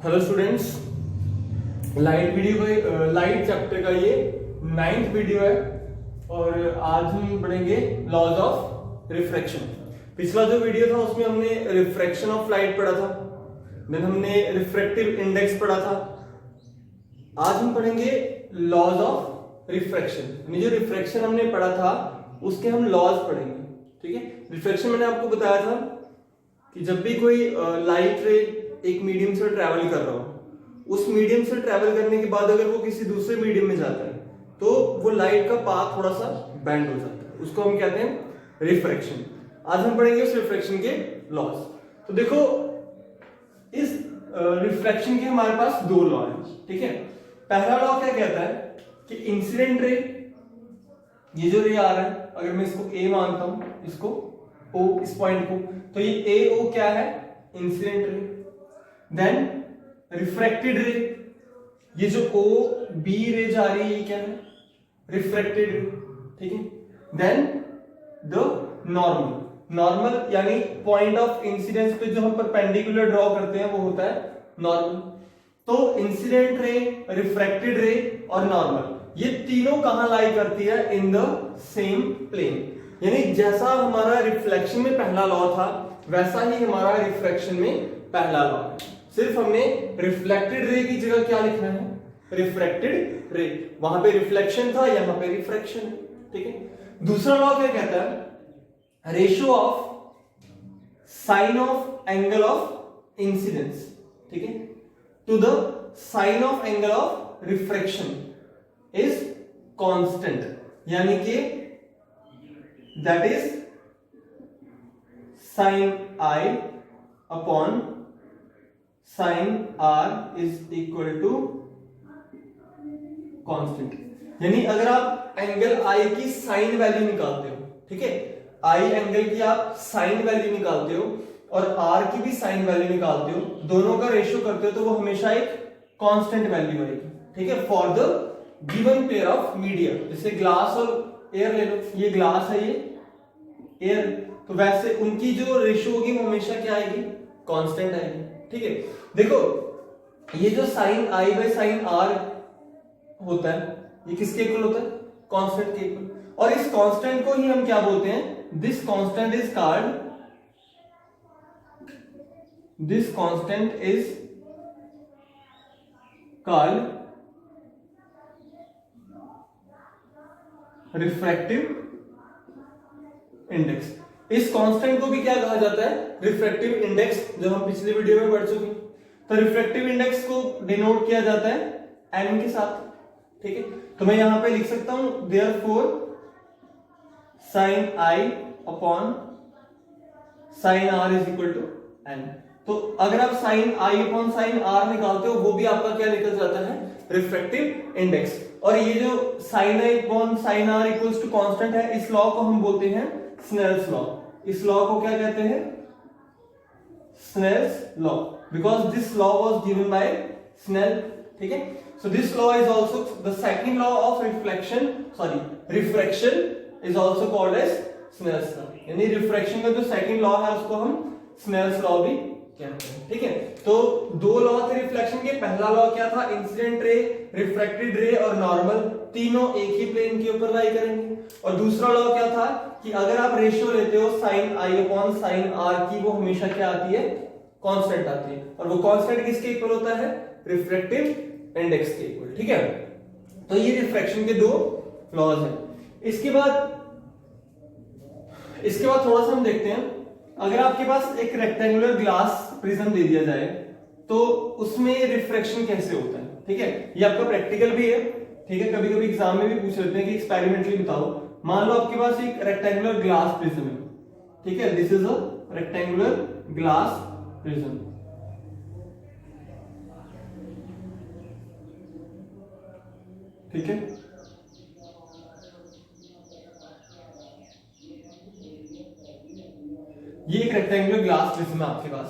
Hello students, light chapter का ये 9th video है और आज हम पढ़ेंगे लॉज ऑफ रिफ्रैक्शन। पिछला जो वीडियो था उसमें हमने रिफ्रैक्शन ऑफ लाइट पढ़ा था, देन हमने रिफ्रैक्टिव इंडेक्स पढ़ा था। आज हम पढ़ेंगे लॉज ऑफ रिफ्रैक्शन। यानी जो रिफ्रैक्शन हमने पढ़ा था उसके हम लॉज पढ़ेंगे। ठीक है, रिफ्रैक्शन मैंने आपको बताया था कि जब भी कोई लाइट रे एक मीडियम से ट्रैवल कर रहा हो, उस मीडियम से ट्रैवल करने के बाद अगर वो किसी दूसरे मीडियम में जाता है तो वो लाइट का पाथ थोड़ा सा बेंड हो जाता है, उसको हम कहते हैं रिफ्रैक्शन। आज हम पढ़ेंगे उस रिफ्रैक्शन के लॉज। तो देखो, इस रिफ्रैक्शन के हमारे पास दो लॉ हैं। ठीक है, पहला लॉ क्या कहता है कि इंसिडेंट रे, ये जो रे आ रहा है, अगर मैं इसको ए मानता हूं, इसको ओ, इस पॉइंट को, तो ये ए ओ क्या है? Incident ray. देन रिफ्रैक्टेड रे, ये जो ओ बी रे जा रही है ये क्या है? रिफ्रैक्टेड रे। ठीक है, देन द नॉर्मल यानी पॉइंट ऑफ इंसिडेंस पे जो हम परपेंडिकुलर ड्रॉ करते हैं वो होता है नॉर्मल। तो इंसिडेंट रे, रिफ्रैक्टेड रे और नॉर्मल, ये तीनों कहां लाई करती है? In the same plane. यानी जैसा हमारा रिफ्लेक्शन में पहला लॉ था वैसा ही हमारा रिफ्रैक्शन में पहला लॉ है। सिर्फ हमने रिफ्लेक्टेड रे की जगह क्या लिखना है? रिफ्रैक्टेड रे। वहां पे रिफ्लेक्शन था, यहां पे रिफ्रैक्शन है। ठीक है, दूसरा लॉ क्या कहता है? Ratio of sine of angle of incidence, ठीक है, to the sine of angle of refraction is constant. यानी कि that is sine i upon sine r is equal to constant. यानी अगर आप एंगल आई की साइन वैल्यू निकालते हो, ठीक है, आई एंगल की आप साइन वैल्यू निकालते हो और आर की भी साइन वैल्यू निकालते हो, दोनों का रेशियो करते हो तो वो हमेशा एक कांस्टेंट वैल्यू आएगी। ठीक है, for the given pair of media. जैसे ग्लास और एयर ले लो, ये ग्लास है, ये एयर, तो वैसे उनकी जो रेशियो होगी वो हमेशा क्या आएगी? कांस्टेंट आएगी। ठीक है, देखो ये जो sine i by sine r होता है ये किसके इक्वल होता है? कांस्टेंट के इक्वल। और इस कांस्टेंट को ही हम क्या बोलते हैं? This constant is called refractive index. इस कांस्टेंट को भी क्या कहा जाता है? रिफ्रैक्टिव इंडेक्स, जो हम पिछले वीडियो में पढ़ चुके हैं। तो रिफ्रैक्टिव इंडेक्स को डिनोट किया जाता है एन के साथ। ठीक है, तो मैं यहां पे लिख सकता हूं therefore sine i upon sine r is equal to n. तो अगर आप sine i upon sine r निकालते हो वो भी आपका क्या निकल जाता है? Refractive index. और ये जो sine i upon sine r equals to constant है, इस लॉ को हम बोलते हैं स्नेल्स लॉ। इस लॉ को क्या कहते हैं? Snell's law, because this law was given by Snell. ठीक है, so this law is also the second law of refraction is also called as Snell's law। यानी रिफ्रैक्शन का जो सेकंड लॉ है उसको हम स्नेल्स लॉ भी कहते हैं। ठीक है, तो दो लॉ थे रिफ्लेक्शन के। पहला लॉ क्या था? इंसिडेंट रे, रिफ्रैक्टेड रे और नॉर्मल तीनों एक ही प्लेन के ऊपर लाई करेंगे। और दूसरा लॉ क्या था कि अगर आप रेशियो लेते हो sign i upon sine are की, वो हमेशा क्या आती है? कांस्टेंट आती है। और वो कांस्टेंट किसके इक्वल होता है? रिफ्रैक्टिव इंडेक्स के इक्वल। ठीक है, तो ये रिफ्रैक्शन के दो लॉज हैं। इसके बाद थोड़ा सा हम देखते हैं, अगर आपके पास एक रेक्टेंगुलर ग्लास प्रिज्म दे दिया जाए तो उसमें रिफ्रैक्शन कैसे होता है? ठीक है, ये आपका प्रैक्टिकल भी है। ठीक है, कभी कभी एग्जाम में भी पूछ लेते हैं कि एक्सपेरिमेंटली बताओ। मान लो आपके पास एक रेक्टेंगुलर ग्लास प्रिज्म है। ठीक है, this is a rectangular glass prism. ठीक है, ये एक रेक्टेंगुलर ग्लास प्रिज्म है आपके पास।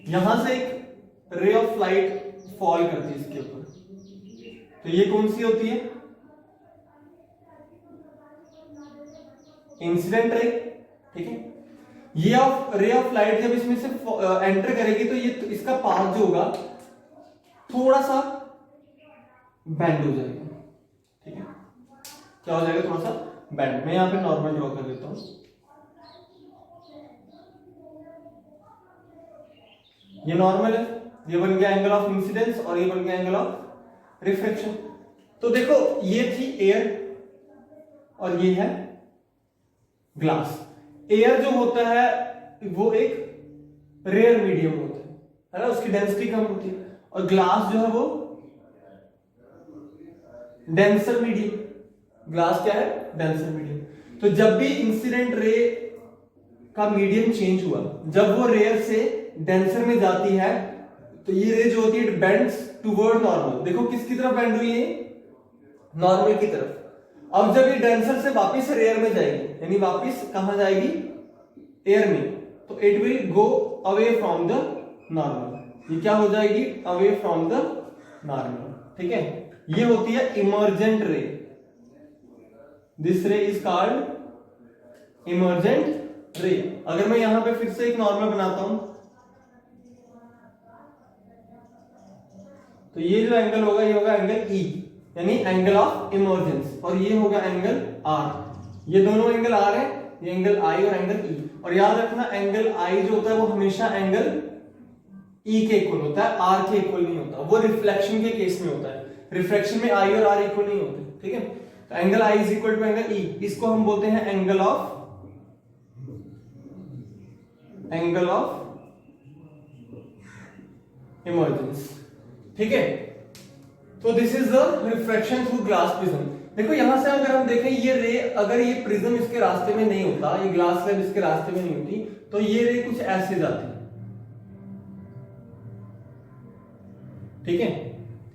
यहां से एक रे ऑफ लाइट फॉल करती है इसके ऊपर, तो ये कौन सी होती है? Incident ray. ठीक है, ये रे ऑफ लाइट जब इसमें से एंटर करेगी तो ये इसका पाथ जो होगा थोड़ा सा बेंड हो जाएगा, ठीक है, क्या हो जाएगा, थोड़ा सा बेंड। मैं यहां पे नॉर्मल ड्रॉ कर देता हूं, ये नॉर्मल है, ये बन गया एंगल ऑफ इंसिडेंस और ये बन गया एंगल ऑफ रिफ्लेक्शन। तो देखो ये थी एयर और ये है ग्लास। एयर जो होता है वो एक रेयर मीडियम होता है ना, उसकी डेंसिटी कम होती है, और ग्लास जो है वो डेंसर मीडियम। ग्लास क्या है, डेंसर मीडियम। तो जब भी इंसिडेंट रे का मीडियम चेंज हुआ, जब वो रेयर से डेंसर में जाती है, तो ये रे जो होती है इट बेंड्स टुवर्ड नॉर्मल। देखो किसकी तरफ बेंड हुई है, नॉर्मल की तरफ। अब जब ये डेंसर से वापस रेयर में जाएगी, यानी वापस कहां जाएगी, एयर में, तो it will go away from the normal. ये क्या हो जाएगी, अवे फ्रॉम द नॉर्मल, ठीक है। ये होती है इमर्जेंट रे। दिस रे इज कॉल्ड इमर्जेंट रे। अगर मैं यहां पे फिर से एक नॉर्मल बनाता हूं, तो ये जो एंगल होगा ये होगा एंगल ई, यानी एंगल ऑफ इमर्जेंस, और ये होगा एंगल आर। ये दोनों एंगल आर है, ये एंगल आई और एंगल ई। और याद रखना एंगल आई जो होता है वो हमेशा एंगल ई के इक्वल होता है, आर के इक्वल नहीं होता। वो रिफ्लेक्शन के केस में होता है, रिफ्लेक्शन में आई और आर इक्वल नहीं होते, ठीक है। तो angle i is equal to angle e, इसको हम बोलते हैं एंगल ऑफ इमर्जेंस, ठीक है। तो this is the refraction through glass prism. देखो यहां से अगर हम देखें, ये रे अगर ये प्रिज्म इसके रास्ते में नहीं होता, ये ग्लास स्लैब इसके रास्ते में नहीं होती, तो ये रे कुछ ऐसे जाती, ठीक है,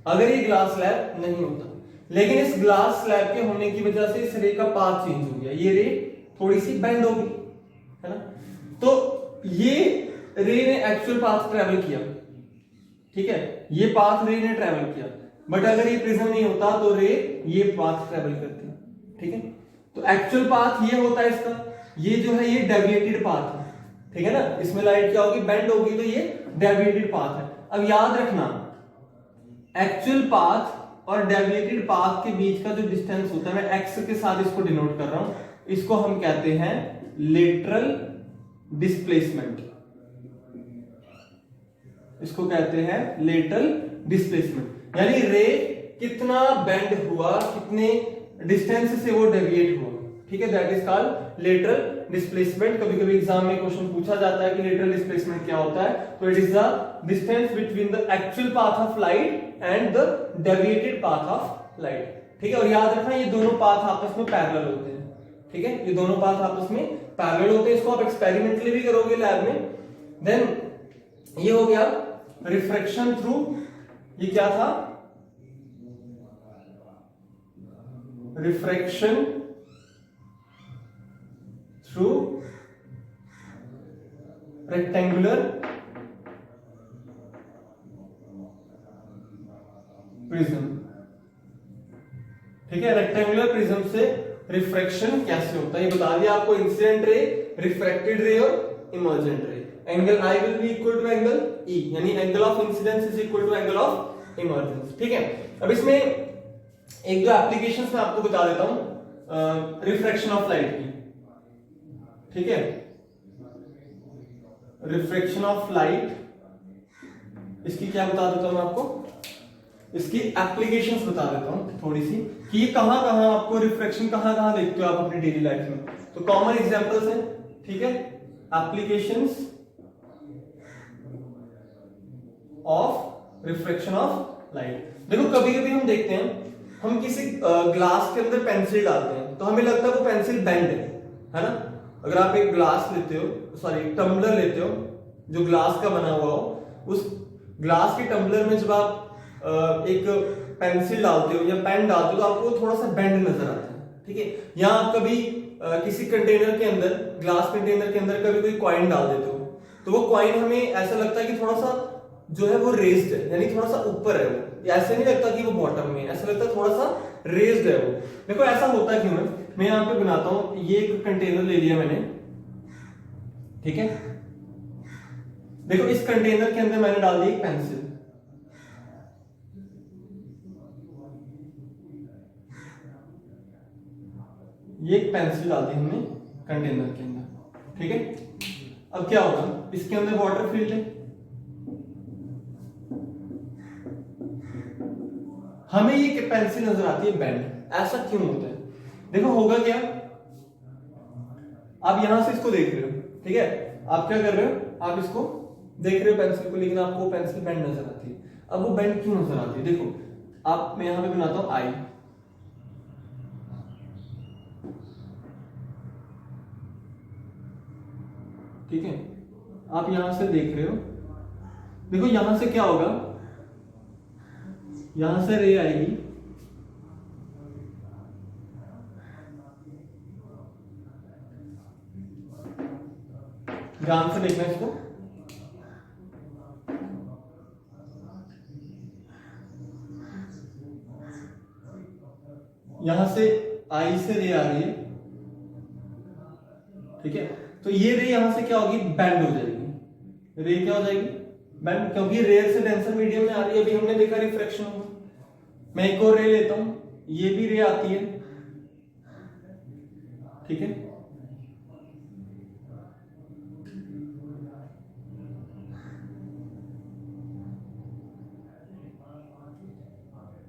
अगर ये ग्लास स्लैब नहीं होता। लेकिन इस ग्लास स्लैब के होने की वजह से इस रे का पाथ चेंज हो गया, ये रे थोड़ी सी बेंड हो गई, है ना। तो ये रे ने एक्चुअल पाथ ट्रेवल किया, ठीक है, ये पाथ रे ने ट्रेवल किया। बट अगर ये प्रिज्म नहीं होता तो रे ये पाथ ट्रेवल करती, ठीक है। तो एक्चुअल पाथ ये होता है इसका, ये जो है ये डेविएटेड पाथ है, ठीक है ना। इसमें लाइट क्या होगी, बेंड होगी, तो ये डेविएटेड पाथ है। अब याद रखना एक्चुअल पाथ और डेविएटेड पाथ के बीच का जो डिस्टेंस होता है, मैं एक्स के साथ इसको डिनोट कर रहा हूं, इसको हम कहते हैं लेटरल डिस्प्लेसमेंट। इसको कहते हैं लेटरल डिस्प्लेसमेंट, यानी रे कितना बेंड हुआ, कितने डिस्टेंस से वो डेविएट हुआ, ठीक है, that is called lateral displacement. कभी कभी एग्जाम में क्वेश्चन पूछा जाता है कि लेटरल डिस्प्लेसमेंट क्या होता है, तो it is the distance between the actual path of light and the deviated path of light, ठीक है। और याद रखना ये दोनों पाथ आपस में पैरेलल होते हैं, ठीक है, ये दोनों पाथ आपस में पैरेलल होते हैं। इसको आप एक्सपेरिमेंटली भी करोगे लैब में। देन ये हो गया रिफ्रैक्शन थ्रू, ये क्या था, रिफ्रैक्शन थ्रू रेक्टेंगुलर प्रिज्म, ठीक है। रेक्टेंगुलर प्रिज्म से रिफ्रैक्शन कैसे होता है ये बता दिया आपको, इंसिडेंट रे, रिफ्रैक्टेड रे और emergent ray. Angle i will be equal to angle e, यानी angle of incidence is equal to angle of emergence, ठीक है। अब इसमें एक दो एप्लीकेशंस मैं आपको बता देता हूं रिफ्रैक्शन ऑफ लाइट की, ठीक है। रिफ्रैक्शन ऑफ लाइट, इसकी क्या बता देता हूं मैं आपको, इसकी एप्लीकेशंस बता देता हूं थोड़ी सी, कि ये कहां कहां आपको रिफ्रैक्शन कहां कहां देखते हो आप अपनी डेली लाइफ में। तो कॉमन एग्जांपल्स हैं, ठीक है, applications of refraction of light. देखो कभी कभी हम देखते हैं, हम किसी ग्लास के अंदर पेंसिल डालते हैं तो हमें लगता है वो पेंसिल बेंड है ना। अगर आप एक ग्लास लेते हो, सॉरी टम्बलर लेते हो जो ग्लास का बना हुआ हो, उस ग्लास के टम्बलर में जब आप एक पेंसिल डालते हो या पेन डालते हो तो आपको थोड़ा सा बेंड नजर आता है, ठीक है। या आप कभी किसी कंटेनर के अंदर, ग्लास कंटेनर के अंदर कभी कोई कॉइन डाल देते हो तो वो कॉइन हमें ऐसा लगता है कि थोड़ा सा जो है वो रेज्ड है, यानी थोड़ा सा ऊपर है वो, ऐसे नहीं लगता कि वो बॉटम में, ऐसा लगता है थोड़ा सा रेज्ड है वो। देखो ऐसा होता है क्यों है, मैं यहां पे बनाता हूं, ये एक कंटेनर ले लिया मैंने, ठीक है। देखो इस कंटेनर के अंदर मैंने डाल दी एक पेंसिल, ये एक पेंसिल डाल दी हमने कंटेनर के अंदर, ठीक है। अब क्या होगा, इसके अंदर वाटर फील्ड है, हमें ये पेंसिल नजर आती है बेंड। ऐसा क्यों होता है? देखो होगा क्या, आप यहां से इसको देख रहे हो, ठीक है, आप क्या कर रहे हो, आप इसको देख रहे हो पेंसिल को, लेकिन आपको वो पेंसिल बेंड नजर आती है। अब वो बेंड क्यों नजर आती है? देखो आप, मैं यहां पे बनाता हूं आई, ठीक है, आप यहां से देख रहे हो, देखो यहां से क्या होगा, यहां से रे आएगी, ध्यान से देखना इसको, यहां से आई से रे आ रही है, ठीक है, तो ये रे यहां से क्या होगी, बैंड हो जाएगी, रे क्या हो जाएगी, बैंड, क्योंकि रेयर से डेंसर मीडियम में आ रही है। अभी हमने देखा रिफ्रैक्शन होगा। मैं एक और रे लेता हूं, ये भी रे आती है, ठीक है,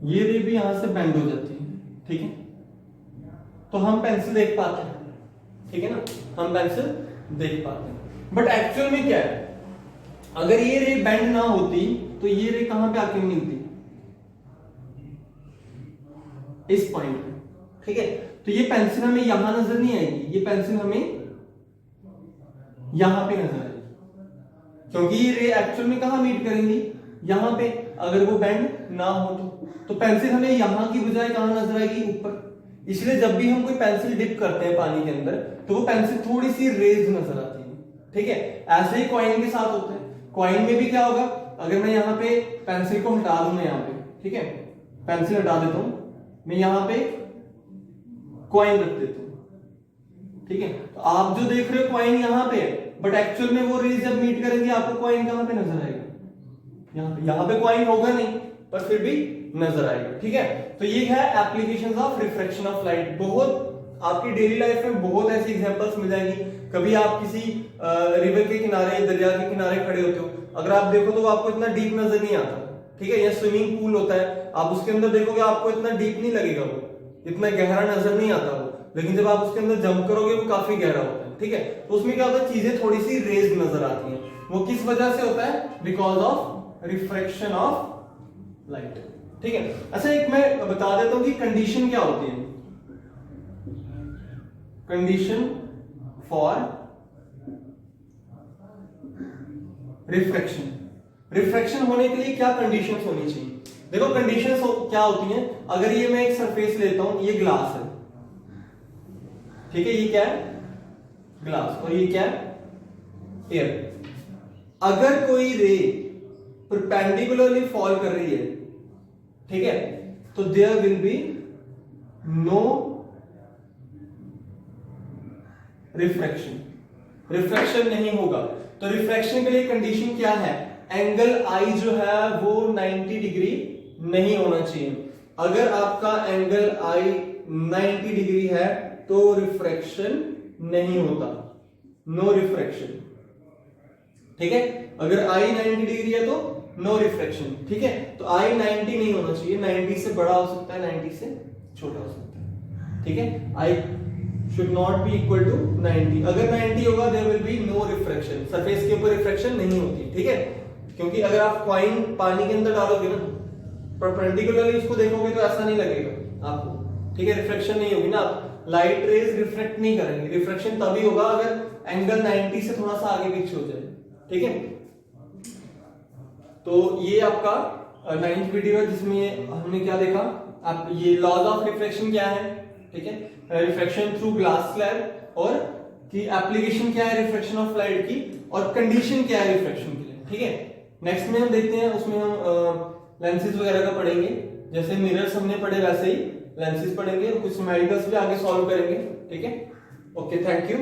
ये रे भी यहां से बेंड हो जाती है, ठीक है, तो हम पेंसिल देख पाते हैं, ठीक है ना, हम पेंसिल देख पाते हैं। बट एक्चुअल में क्या है, अगर ये रे बेंड ना होती तो ये रे कहां पे आके मिलती, इस पॉइंट पे, ठीक है, तो ये पेंसिल हमें यहां नजर नहीं आएगी, ये पेंसिल हमें यहां पे नजर आएगी, क्योंकि ये रे एक्चुअल में कहां मीट करेंगी, यहां पे। अगर वो बेंड ना हो तो पेंसिल हमें यहां की बजाय कहां नजर आएगी, ऊपर। इसलिए जब भी हम कोई पेंसिल डिप करते हैं पानी के अंदर, तो वो पेंसिल थोड़ी सी रेज्ड नजर आती है, ठीक है। ऐसे ही कॉइन के साथ होता है। कॉइन में भी क्या होगा, अगर मैं यहाँ पे पेंसिल को हटा दूं, मैं यहाँ पे, ठीक है, पेंसिल हटा देता हूं, मैं यहाँ पे कॉइन रख देता हूं, ठीक है, तो आप जो देख रहे हो कॉइन यहाँ पे है, बट एक्चुअल में वो रेज जब मीट करेंगे आपको कॉइन कहां पे नजर आएगा, यहाँ पे कॉइन होगा नहीं, पर फिर भी नजर आएगा, ठीक है। तो ये है applications of refraction of light. बहुत आपकी डेली लाइफ में बहुत ऐसी एग्जांपल्स मिल जाएंगी। कभी आप किसी रिवर के किनारे, दरिया के किनारे खड़े होते हो, अगर आप देखो तो आपको इतना डीप नजर नहीं आता, ठीक है, या स्विमिंग पूल होता है, आप उसके अंदर देखोगे आपको इतना डीप नहीं लगेगा, वो इतना गहरा नजर नहीं आता वो, लेकिन जब आप उसके अंदर जंप करोगे वो काफी गहरा होता है, ठीक है। तो उसमें क्या होता है, चीजें थोड़ी सी रेज्ड नजर आती हैं। वो किस वजह से होता है, because of refraction of light, ठीक है। अच्छा, एक मैं बता देता हूं कि कंडीशन क्या होती है। कंडीशन फॉर रिफ्रैक्शन, रिफ्रैक्शन होने के लिए क्या कंडीशंस होनी चाहिए। देखो कंडीशंस क्या होती हैं, अगर ये मैं एक सरफेस लेता हूं, ये ग्लास है, ठीक है, ये क्या है, ग्लास, और ये क्या है, एयर। अगर कोई रे परपेंडिकुलरली फॉल कर रही है, ठीक है, तो there will be no refraction, refraction नहीं होगा। तो रिफ्रैक्शन के लिए कंडीशन क्या है, एंगल आई जो है वो 90 डिग्री नहीं होना चाहिए। अगर आपका एंगल आई 90 डिग्री है तो रिफ्रैक्शन नहीं होता, नो रिफ्रैक्शन, ठीक है। अगर आई 90 डिग्री है तो नो रिफ्रैक्शन, ठीक है। तो आई 90 नहीं होना चाहिए, 90 से बड़ा हो सकता है, 90 से छोटा हो सकता है, ठीक है। I should not be equal to 90। अगर 90 होगा there will be no refraction, surface के ऊपर रिफ्रैक्शन नहीं होती, ठीक है। क्योंकि अगर आप कॉइन पानी के अंदर डालोगे ना, परपेंडिकुलरली उसको देखोगे तो ऐसा नहीं लगेगा आपको, ठीक है, रिफ्रैक्शन नहीं होगी ना, लाइट रेज रिफ्लेक्ट नहीं करेंगे। रिफ्रैक्शन तभी होगा अगर एंगल 90 से थोड़ा सा आगे पीछे हो जाए, ठीक है। तो ये आपका 9th वीडियो है जिसमें हमने क्या देखा, आप ये लॉज ऑफ रिफ्रैक्शन क्या है, ठीक है, रिफ्रैक्शन थ्रू ग्लास स्लैब, और कि एप्लीकेशन क्या है रिफ्रैक्शन ऑफ लाइट की, और कंडीशन क्या है रिफ्रैक्शन के लिए, ठीक है। नेक्स्ट में हम देखते हैं, उसमें हम लेंसेज वगैरह का पढ़ेंगे, जैसे मिरर्स हमने पढ़े वैसे ही लेंसेज पढ़ेंगे, और कुछ न्यूमेरिकल्स भी आगे सॉल्व करेंगे, ठीक है। Okay, thank you.